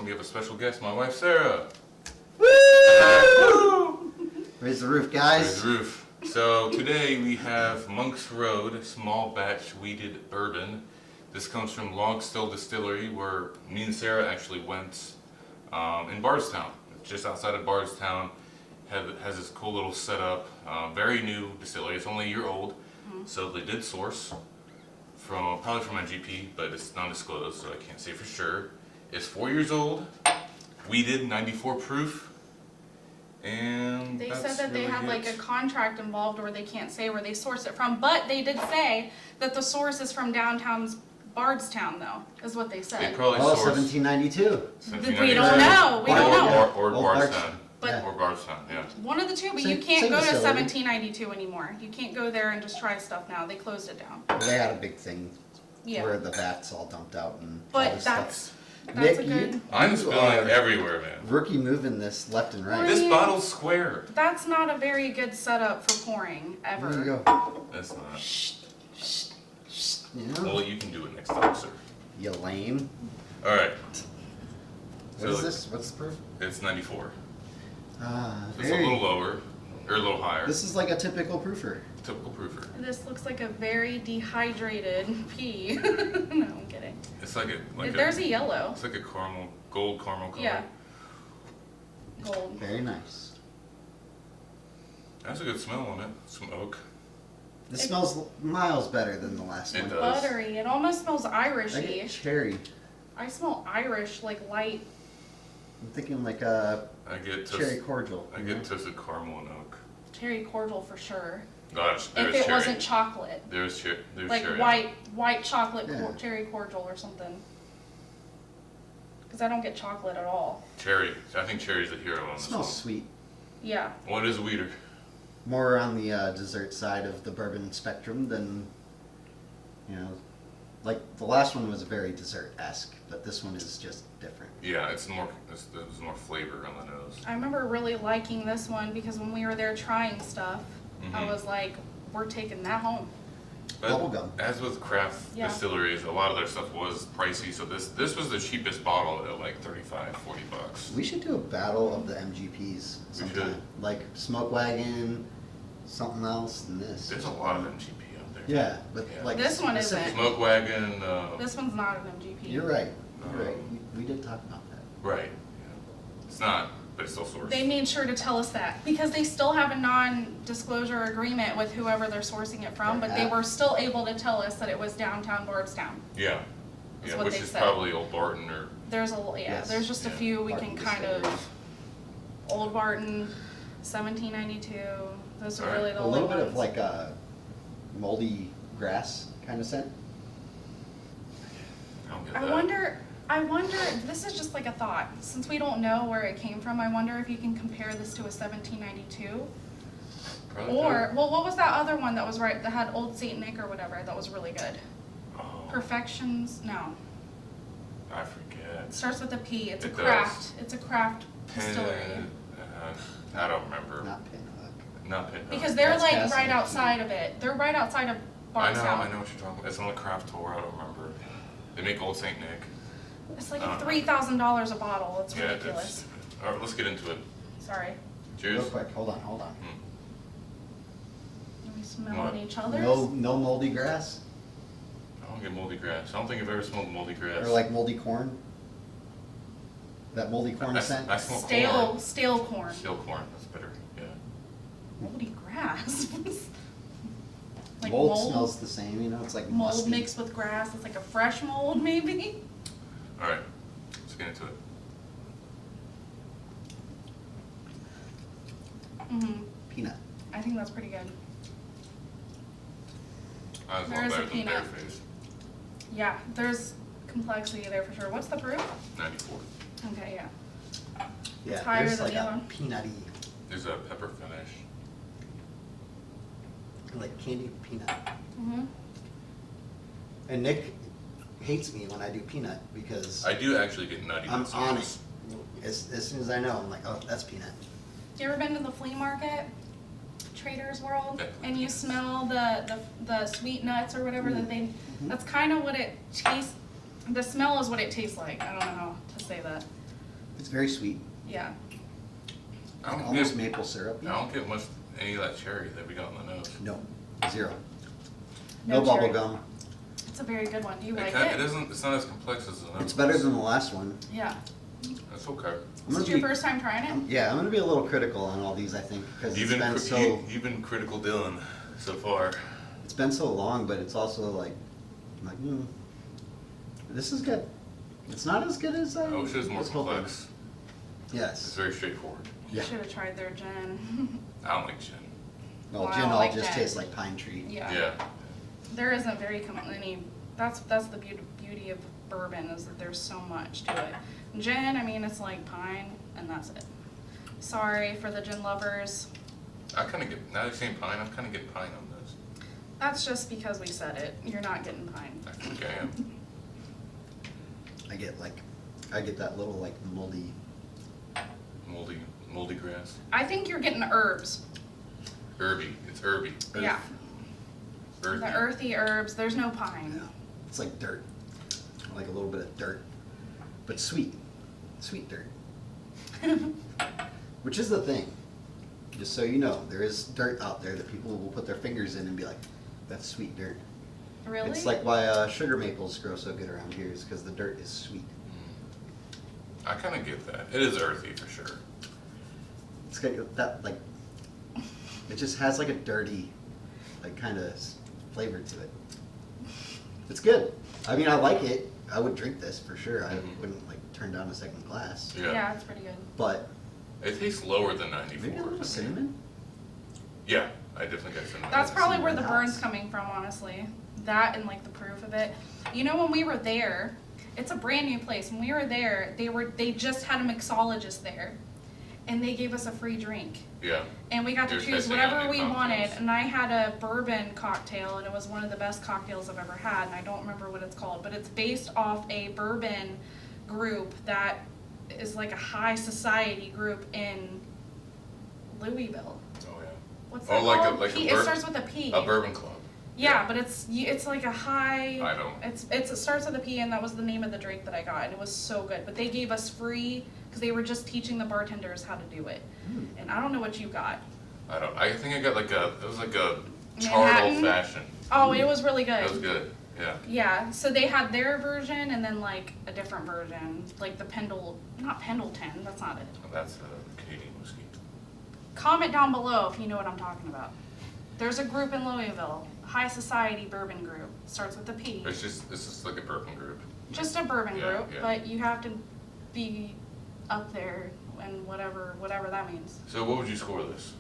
we have a special guest, my wife Sarah. Woo! Raise the roof, guys. Raise the roof. So today we have Monk's Road Small Batch Weeded Bourbon. This comes from Log Still Distillery, where me and Sarah actually went in Bardstown, just outside of Bardstown. Has this cool little setup. Very new distillery. It's only a year old, so they did source from probably from my GP, but it's non-disclosed, so I can't say for sure. It's 4 years old, weeded, 94 proof, and they that's said that they really have like a contract involved where they can't say where they source it from, but they did say that the source is from downtown's Bardstown, though, is what they They said. probably Oh, sourced 1792. We don't know. We don't know. Or Bardstown. But Or Bardstown, yeah. one of the two, but Same- you can't same go to facility. 1792 anymore. You can't go there and just try stuff now. They closed it down. They had a big thing Yeah. where the vats all dumped out and all But this that's stuff. Nick, a Nick, good. I'm You spilling are everywhere, man. rookie moving this left and right. This Yeah. bottle's square. That's not a very good setup for pouring ever. There you go. That's not. Yeah. Well, you can do it next time, sir. You lame. Alright. What is this? What's the proof? It's 94. It's a Very. little lower, or a little higher. This is like a typical proofer. Typical proofer. This looks like a very dehydrated pea. No, I'm kidding. It's like There's a yellow. It's like a gold caramel color. Yeah. Gold. Very nice. That's a good smell on it. Some oak. This smells miles better than the last It one. does. Buttery. It almost smells I get Irishy. cherry. I smell Irish, like light. I'm thinking like a I get cherry cordial. I you get know? toasted caramel and oak. Cherry cordial for sure. Gosh, If there's it cherry. wasn't chocolate. There's cherry. There's Like cherry. white chocolate Yeah. cherry cordial or something. Because I don't get chocolate at all. Cherry. I think cherry's the hero on It this smells one. sweet. Yeah. What is a weeder? More on the dessert side of the bourbon spectrum than, you know, like the last one was very dessert-esque, but this one is just different. Yeah, there's more flavor on the nose. I remember really liking this one because when we were there trying stuff, I Mhm. was like, we're taking that home. But Bubblegum. as with craft Yeah. distilleries, a lot of their stuff was pricey. So this was the cheapest bottle at like 35, 40 bucks. We should do a battle of the MGPs sometime. should. Like Smoke Wagon, something else, and this. There's a lot of MGP out there. Yeah, but Yeah. like This one isn't. specific- Smoke Wagon. This one's not an MGP. You're right. You're right. We did talk about that. Right. Yeah. It's not, but it's still sourced. They made sure to tell us that because they still have a non-disclosure agreement with whoever they're sourcing it from, but they were still able to tell us that it was downtown Bardstown. Yeah. That's Yeah, what which they is said. probably Old Barton or There's Yes. there's just a Yeah. few we Barton can kind Distillery. of. Old Barton, 1792. Those are Alright. really the A only little bit ones. of like a moldy grass kind of scent. I don't get I that. wonder, this is just like a thought. Since we don't know where it came from, I wonder if you can compare this to a 1792. Probably Or, well, what was that other one that was right, that had Old Saint Nick or whatever, that was really good? could. Oh, Perfections, no. I forget. It starts with a P, it's a It craft, does. it's a craft distillery. I don't remember. Not Pinhook. Not Pinhook. Because they're That's like Castle. right outside of it, they're right outside of I Bardstown. know what you're talking about. It's on the craft tour. I don't remember. They make Old Saint Nick. It's like Uh-huh. $3,000 a bottle, it's Yeah, ridiculous. all right, let's get into it. Sorry. Cheers. Real quick, hold on. Hmm. Are we smelling What? each other's? No moldy grass? I don't get moldy grass. I don't think I've ever smelled moldy grass. Or like moldy corn? That moldy corn scent? I smell Stale corn. corn. Stale corn. That's better. Yeah. Moldy grass. Like mold smells the same, you know, it's like mold musty. mixed with grass. It's like a fresh mold, maybe. All right. Let's get into it. Peanut. I think that's pretty good. I was a There lot is a better than peanut. Bareface. Yeah, there's complexity there for sure. What's the proof? 94. Okay, yeah. Yeah, higher there's than like the a other one. peanutty, There's a pepper finish. like candied peanut. Mhm. And Nick hates me when I do peanut because I do actually get nutty. I'm with on it. sauce. As soon as I know, I'm like, oh, that's peanut. You ever been to the flea market, Trader's World, Definitely. and you smell the sweet nuts or whatever that they? Mhm. That's kind of what it tastes. The smell is what it tastes like. I don't know how to say that. It's very sweet. Yeah. I don't Almost get, maple syrup. I don't get much any of that cherry that we got on the nose. No, zero. No No bubble cherry. gum. It's a very good one. Do you like It it? isn't. It's not as complex as the nose. It's better than the last one. Yeah. That's okay. Is this your first time trying it? Yeah, I'm gonna be a little critical on all these. I think because it's been so you've been critical, Dylan, so far. it's been so long, but it's also like this is good. It's not as good as I I wish it was more was hoping. complex. It's Yes. very straightforward. You Yeah. should have tried their gin. I don't like gin. Well, Wow, gin I all like just gin. tastes like pine tree. Yeah. There isn't very any. That's the beauty of bourbon is that there's so much to it. Gin, I mean, it's like pine, and that's it. Sorry for the gin lovers. I kind of get, now you're saying pine, I'm kind of getting pine on this. That's just because we said it. You're not getting pine. I think I am. I get that little like moldy. Moldy grass. I think you're getting herbs. Herby, it's herby. Yeah. Earthy. The earthy herbs. There's no pine. Yeah, it's like dirt. I like a little bit of dirt, but sweet dirt. Which is the thing. Just so you know, there is dirt out there that people will put their fingers in and be like, "That's sweet dirt." Really? It's like why sugar maples grow so good around here is because the dirt is sweet. I kind of get that. It is earthy for sure. It's got that like, it just has like a dirty, like kind of flavor to it. It's good. I mean, I like it. I would drink this for sure. I wouldn't like turn down a second glass. Yeah. it's pretty good. But It tastes lower than 94. maybe a little cinnamon. Yeah, I definitely got cinnamon. That's probably where the Nice. burn's coming from, honestly. That and like the proof of it. You know, when we were there, it's a brand new place. When we were there, they just had a mixologist there, and they gave us a free drink. Yeah. And we got to You're choose testing out whatever new we cocktails. wanted. And I had a bourbon cocktail, and it was one of the best cocktails I've ever had. And I don't remember what it's called, but it's based off a bourbon group that is like a high society group in Louisville. Oh yeah. What's Oh, that like a- called? like a P. bur- It starts with a P. A bourbon club. Yeah, but it's like a high. I don't. It starts with a P, and that was the name of the drink that I got, and it was so good. But they gave us free because they were just teaching the bartenders how to do it. And I don't know what you got. I think I got it was like a charred Manhattan? old fashioned. Oh, it was really good. That was good. Yeah. Yeah, so they had their version and then like a different version, like the not Pendleton. That's not it. That's Canadian whiskey. Comment down below if you know what I'm talking about. There's a group in Louisville, high society bourbon group. Starts with a P. It's just like a bourbon group. Just a bourbon Yeah, group, yeah. but you have to be up there and whatever that means. So what would you score this?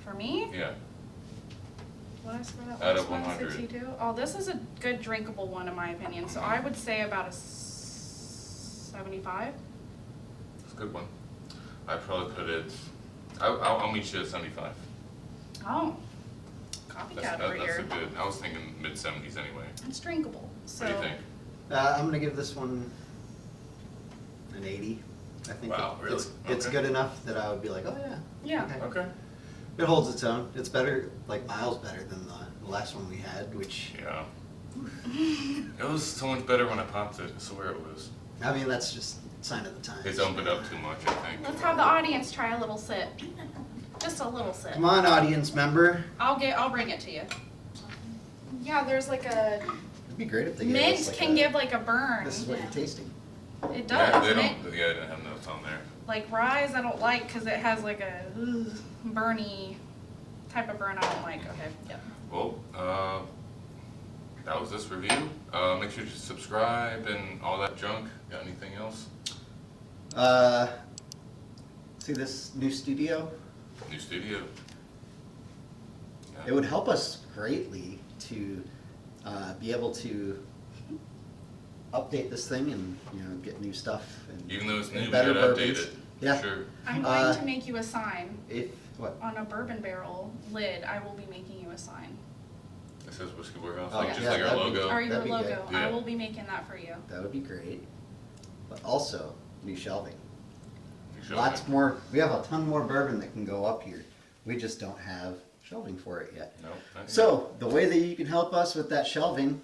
For me, Yeah. what I score that Out last of one, 100. 62. Oh, this is a good drinkable one in my opinion. So I would say about a 75. It's a good one. I'd probably put it. I'll meet you at 75. Oh, copycat over That's a here. good. I was thinking mid 70s anyway. It's drinkable. So What do you think? I'm gonna give this one an 80. I think Wow, really? it's Okay. good enough that I would be like, oh yeah. yeah. Okay. Okay. It holds its own. It's better, like miles better than the last one we had, which Yeah. It was so much better when I popped it. I swear it was. I mean that's just a sign of the times. It's opened up too much, I think. Let's have the audience try a little sip. Just a little sip. Come on, audience member. I'll bring it to you. Yeah, there's like a It'd be great if they gave mint us like can give like a burn. This is what you're tasting. It Yeah, does. they Mint, don't. Yeah, they didn't have notes on there. like rye's I don't like because it has like a burny type of burn I don't like. Okay, yeah. Well, that was this review. Make sure to subscribe and all that junk. Got anything else? See this new studio? New studio. Yeah. It would help us greatly to be able to update this thing and get new stuff and Even though it's new, we better gotta update bourbons. it. Yeah. Sure. I'm going Uh, to make you a sign If what? on a bourbon barrel lid. I will be making you a sign. It says Whiskey Warehouse, Oh, like yeah. just like our that'd be- logo. Or your that'd be logo. good. Yeah. I will be making that for you. That would be great. But also new shelving. You show Lots me. more. We have a ton more bourbon that can go up here. We just don't have shelving for it yet. No. not yet. So the way that you can help us with that shelving,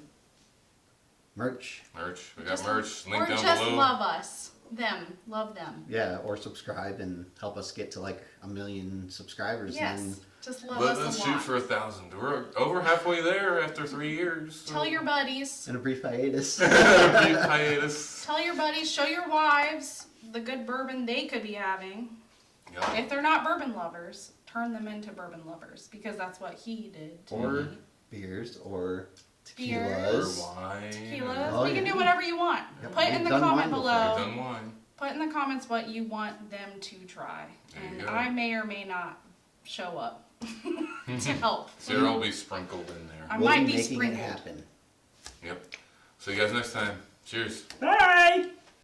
merch, Merch. We got merch. Link Or down just below. love us. them, love them. Yeah, or subscribe and help us get to like 1 million subscribers. Yes, And just love Let's us a shoot lot. for 1,000. We're over halfway there after 3 years. Tell your buddies. in a brief hiatus. Brief hiatus. Tell your buddies, show your wives the good bourbon they could be having. Yeah. If they're not bourbon lovers, turn them into bourbon lovers because that's what he did to Or me. beers, or Beer. Or tequilas. wine. Tequilas, Oh, you can yeah. do whatever you want. Yep, Put in we've the done comment wine before. below. We've done wine. Put in the comments what you want them to try. There you And go. I may or may not show up to help. Sarah will be sprinkled in there. I We'll might be be making it sprinkled. happen. Yep. See you guys next time. Cheers. Bye!